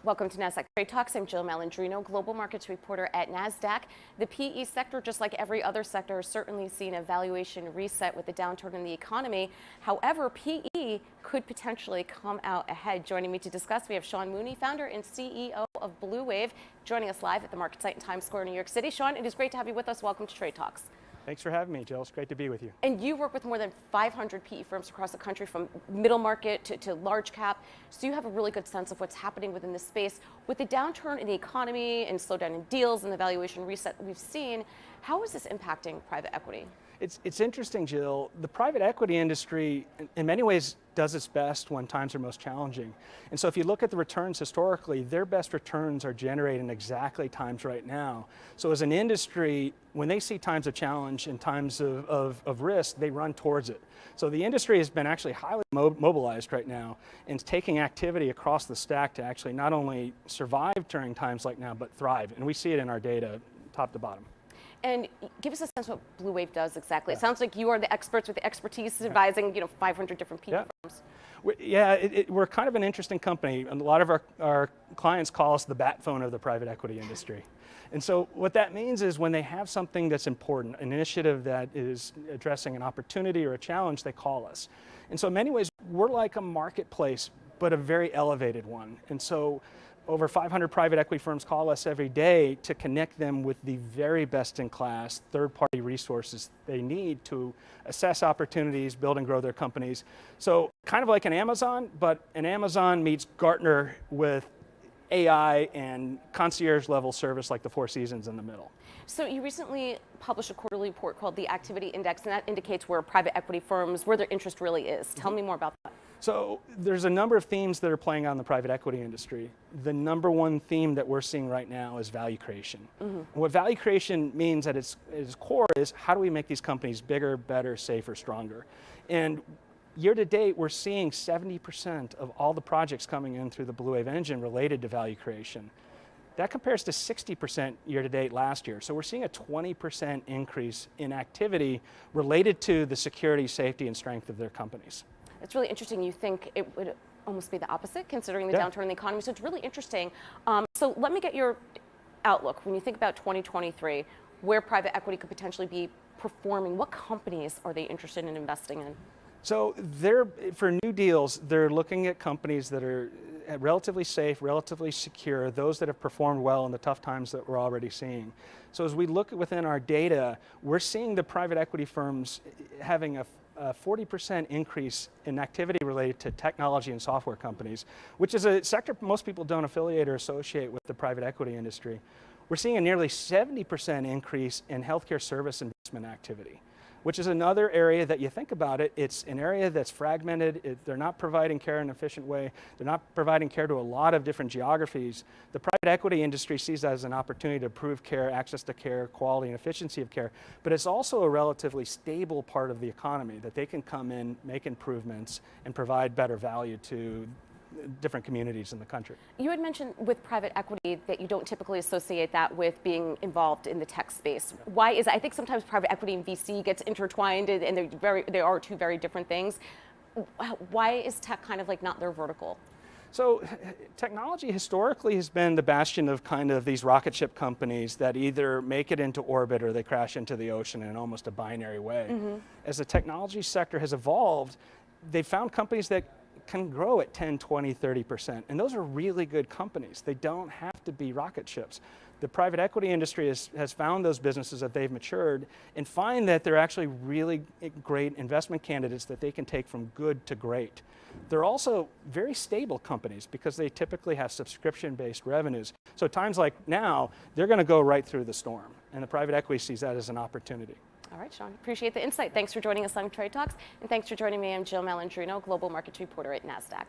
Welcome to Nasdaq Trade Talks. I'm Jill Malandrino, global markets reporter at Nasdaq. The PE sector, just like every other sector, has certainly seen a valuation reset with the downturn in the economy. However, PE could potentially come out ahead. Joining me to discuss, we have Mooney, founder and CEO of BluWave, joining us live at the market site in Times Square, New York City. Sean, it is great to have you with us. Welcome to Trade Talks. Thanks for having me, Jill. It's great to be with you. And you work with more than 500 PE firms across the country, from middle market to large cap. So you have a really good sense of what's happening within this space. With the downturn in the economy and slowdown in deals and the valuation reset we've seen, how is this impacting private equity? It's interesting, Jill. The private equity industry, in many ways, does its best when times are most challenging. And so if you look at the returns historically, their best returns are generated in exactly times right now. So as an industry, when they see times of challenge and times of risk, they run towards it. So the industry has been actually highly mobilized right now and taking activity across the stack to actually not only survive during times like now, but thrive. And we see it in our data, top to bottom. And give us a sense of what BluWave does exactly. It sounds like you are the experts with the expertise advising 500 different PE firms. We're kind of an interesting company. And a lot of our clients call us the bat phone of the private equity industry. And so what that means is when they have something that's important, an initiative that is addressing an opportunity or a challenge, they call us. And so in many ways, we're like a marketplace, but a very elevated one. And so over 500 private equity firms call us every day to connect them with the very best in class third-party resources they need to assess opportunities, build and grow their companies. So kind of like an Amazon, but an Amazon meets Gartner with AI and concierge level service like the Four Seasons in the middle. So you recently published a quarterly report called the Activity Index, and that indicates where private equity firms, where their interest really is. Tell me more about that. So there's a number of themes that are playing out in the private equity industry. The number one theme that we're seeing right now is value creation. And what value creation means at its core is how do we make these companies bigger, better, safer, stronger? And year to date, we're seeing 70% of all the projects coming in through the BluWave engine related to value creation. That compares to 60% year to date last year. So we're seeing a 20% increase in activity related to the security, safety, and strength of their companies. It's really interesting. You think it would almost be the opposite, considering the downturn in the economy. So it's really interesting. So let me get your outlook. When you think about 2023, where private equity could potentially be performing, what companies are they interested in investing in? So for new deals, they're looking at companies that are relatively safe, relatively secure, those that have performed well in the tough times that we're already seeing. So as we look within our data, we're seeing the private equity firms having a 40% increase in activity related to technology and software companies, which is a sector most people don't affiliate or associate with the private equity industry. We're seeing a nearly 70% increase in healthcare service investment activity, which is another area that you think about it, it's an area that's fragmented, they're not providing care in an efficient way, they're not providing care to a lot of different geographies. The private equity industry sees that as an opportunity to improve care, access to care, quality and efficiency of care, but it's also a relatively stable part of the economy that they can come in, make improvements, and provide better value to different communities in the country. You had mentioned with private equity that you don't typically associate that with being involved in the tech space. Why is that? I think sometimes private equity and VC gets intertwined and they are two very different things. Why is tech kind of like not their vertical? So technology historically has been the bastion of kind of these rocket ship companies that either make it into orbit or they crash into the ocean in almost a binary way. As the technology sector has evolved, they've found companies that can grow at 10, 20, 30%. And those are really good companies. They don't have to be rocket ships. The private equity industry has found those businesses that they've matured and find that they're actually really great investment candidates that they can take from good to great. They're also very stable companies because they typically have subscription-based revenues. So times like now, they're going to go right through the storm. And the private equity sees that as an opportunity. All right, Sean, appreciate the insight. Thanks for joining us on Trade Talks. And thanks for joining me. I'm Jill Malandrino, global markets reporter at Nasdaq.